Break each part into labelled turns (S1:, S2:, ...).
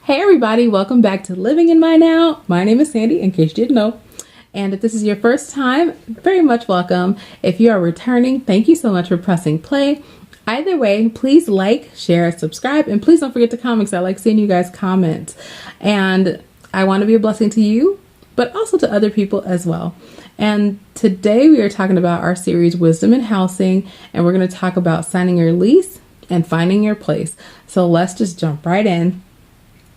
S1: Hey everybody, welcome back to Living in My Now. My name is Sandy, in case you didn't know. And if this is your first time, very much welcome. If you are returning, thank you so much for pressing play. Either way, please like, share, subscribe, and please don't forget to comment, because I like seeing you guys comment. And I want to be a blessing to you, but also to other people as well. And today we are talking about our series, Wisdom in Housing, and we're going to talk about signing your lease and finding your place. So let's just jump right in.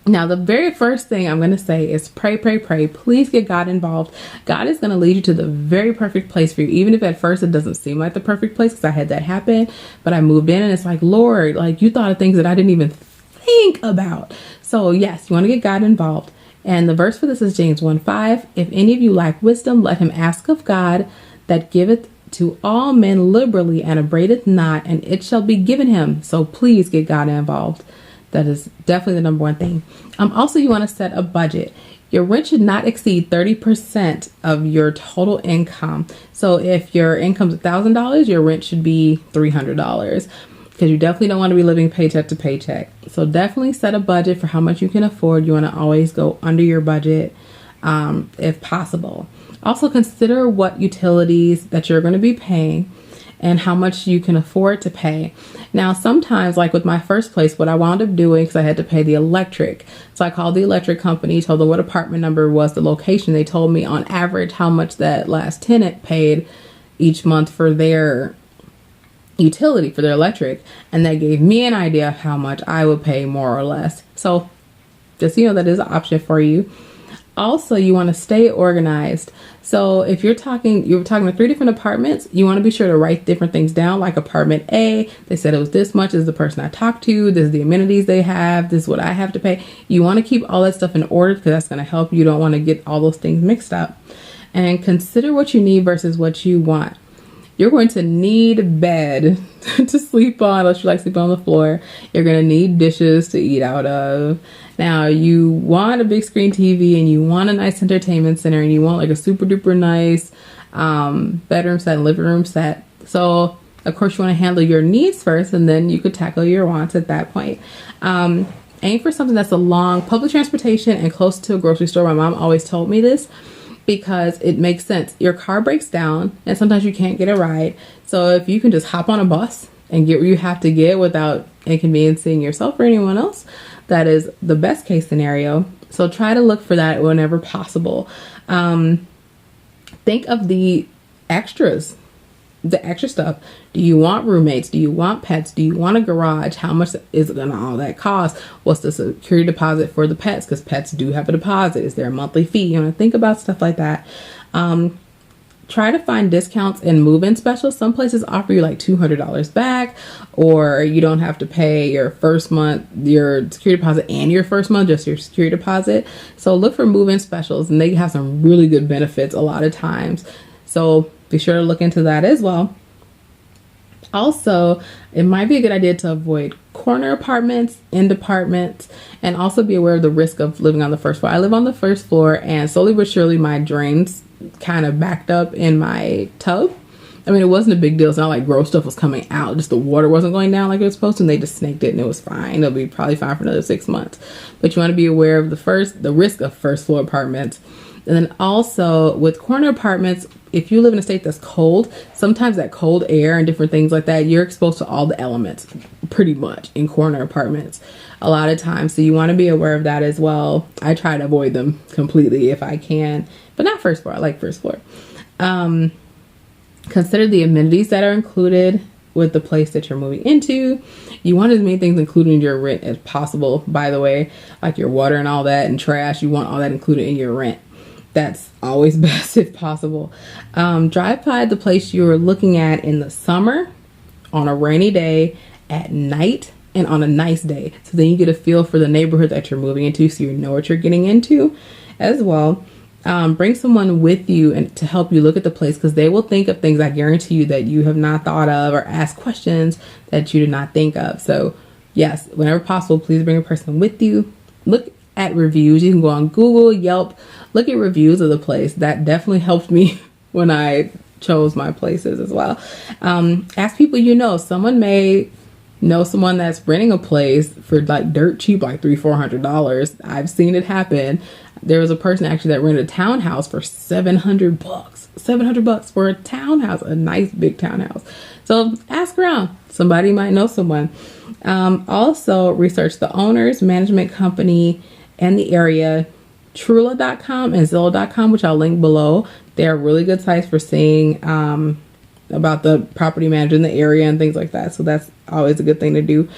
S1: Now, the very first thing I'm going to say is pray, pray, pray. Please get God involved. God is going to lead you to the very perfect place for you, even if at first it doesn't seem like the perfect place, because I had that happen. But I moved in and it's like, Lord, like you thought of things that I didn't even think about. So yes, you want to get God involved. And the verse for this is James 1:5. If any of you lack wisdom, let him ask of God, that giveth to all men liberally and upbraideth not, and it shall be given him. So please get God involved. That is definitely the number one thing. Also, you want to set a budget. Your rent should not exceed 30% of your total income. So if your income's $1,000, your rent should be $300, because you definitely don't want to be living paycheck to paycheck. So definitely set a budget for how much you can afford. You want to always go under your budget if possible. Also consider what utilities that you're going to be paying and how much you can afford to pay. Now, sometimes, like with my first place, what I wound up doing, because I had to pay the electric. So I called the electric company, told them what apartment number was the location. They told me on average how much that last tenant paid each month for their utility, for their electric. And that gave me an idea of how much I would pay more or less. So just, that is an option for you. Also, you want to stay organized. So if you're talking to 3 different apartments, you want to be sure to write different things down. Like apartment A, they said it was this much, this is the person I talked to, this is the amenities they have, this is what I have to pay. You want to keep all that stuff in order, because that's going to help. You don't want to get all those things mixed up. And consider what you need versus what you want. You're going to need a bed to sleep on, unless you like sleeping on the floor. You're going to need dishes to eat out of. Now, you want a big screen TV, and you want a nice entertainment center, and you want like a super duper nice bedroom set and living room set. So, of course, you want to handle your needs first, and then you could tackle your wants at that point. Aim for something that's along public transportation and close to a grocery store. My mom always told me this, because it makes sense. Your car breaks down and sometimes you can't get a ride. So if you can just hop on a bus and get where you have to get without inconveniencing yourself or anyone else, that is the best case scenario. So try to look for that whenever possible. Think of the extras, the extra stuff. Do you want roommates? Do you want pets? Do you want a garage? How much is it gonna all that cost? What's the security deposit for the pets? Because pets do have a deposit. Is there a monthly fee? You want to think about stuff like that. Try to find discounts and move-in specials. Some places offer you like $200 back, or you don't have to pay your first month, your security deposit, and your first month, just your security deposit. So look for move-in specials, and they have some really good benefits a lot of times. So be sure to look into that as well. Also, it might be a good idea to avoid corner apartments, end apartments, and also be aware of the risk of living on the first floor. I live on the first floor, and slowly but surely my drains kind of backed up in my tub. I mean, it wasn't a big deal. It's not like gross stuff was coming out. Just the water wasn't going down like it was supposed to, and they just snaked it, and it was fine. It'll be probably fine for another 6 months. But you want to be aware of the risk of first floor apartments. And then also with corner apartments, if you live in a state that's cold, sometimes that cold air and different things like that, you're exposed to all the elements pretty much in corner apartments a lot of times. So you want to be aware of that as well. I try to avoid them completely if I can, but not first floor. I like first floor. Consider the amenities that are included with the place that you're moving into. You want as many things included in your rent as possible, by the way, like your water and all that and trash. You want all that included in your rent. That's always best if possible. Drive by the place you're looking at in the summer, on a rainy day, at night, and on a nice day. So then you get a feel for the neighborhood that you're moving into, so you know what you're getting into as well. Bring someone with you and to help you look at the place, because they will think of things, I guarantee you, that you have not thought of, or ask questions that you did not think of. So yes, whenever possible, please bring a person with you. Look at reviews. You can go on Google, Yelp, look at reviews of the place. That definitely helped me when I chose my places as well. Ask people, someone may know someone that's renting a place for like dirt cheap, like $300-400. I've seen it happen. There was a person actually that rented a townhouse for $700. $700 for a townhouse, a nice big townhouse. So ask around. Somebody might know someone. Also research the owners, management company, and the area. Trula.com and Zillow.com, which I'll link below. They are really good sites for seeing about the property manager in the area and things like that. So that's always a good thing to do.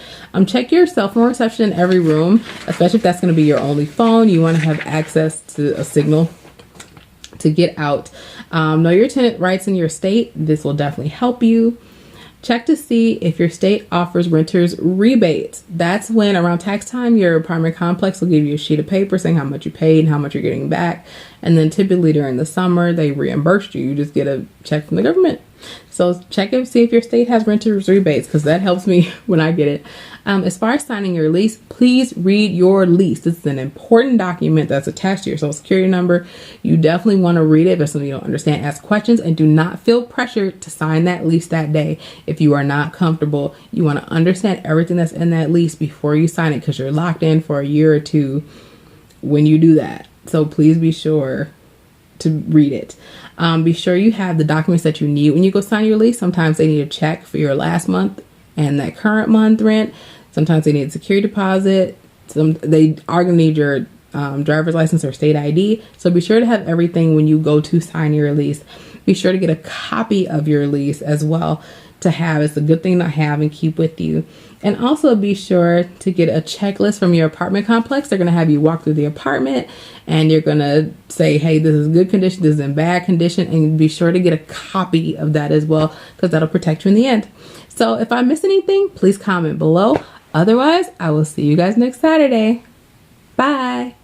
S1: Check your cell phone reception in every room, especially if that's going to be your only phone. You want to have access to a signal to get out. Know your tenant rights in your state. This will definitely help you. Check to see if your state offers renters rebates. That's when around tax time, your apartment complex will give you a sheet of paper saying how much you paid and how much you're getting back. And then typically during the summer, they reimburse you. You just get a check from the government. So check and see if your state has renters rebates, because that helps me when I get it. As far as signing your lease, please read your lease. This is an important document that's attached to your social security number. You definitely want to read it. If there's something you don't understand, ask questions, and do not feel pressured to sign that lease that day. If you are not comfortable, you want to understand everything that's in that lease before you sign it, because you're locked in for a year or two when you do that. So please be sure to read it. Be sure you have the documents that you need when you go sign your lease. Sometimes they need a check for your last month and that current month rent. Sometimes they need a security deposit. They are going to need your driver's license or state ID. So be sure to have everything when you go to sign your lease. Be sure to get a copy of your lease as well to have. It's a good thing to have and keep with you. And also be sure to get a checklist from your apartment complex. They're going to have you walk through the apartment and you're going to say, hey, this is good condition, this is in bad condition. And be sure to get a copy of that as well, because that'll protect you in the end. So if I miss anything, please comment below. Otherwise, I will see you guys next Saturday. Bye.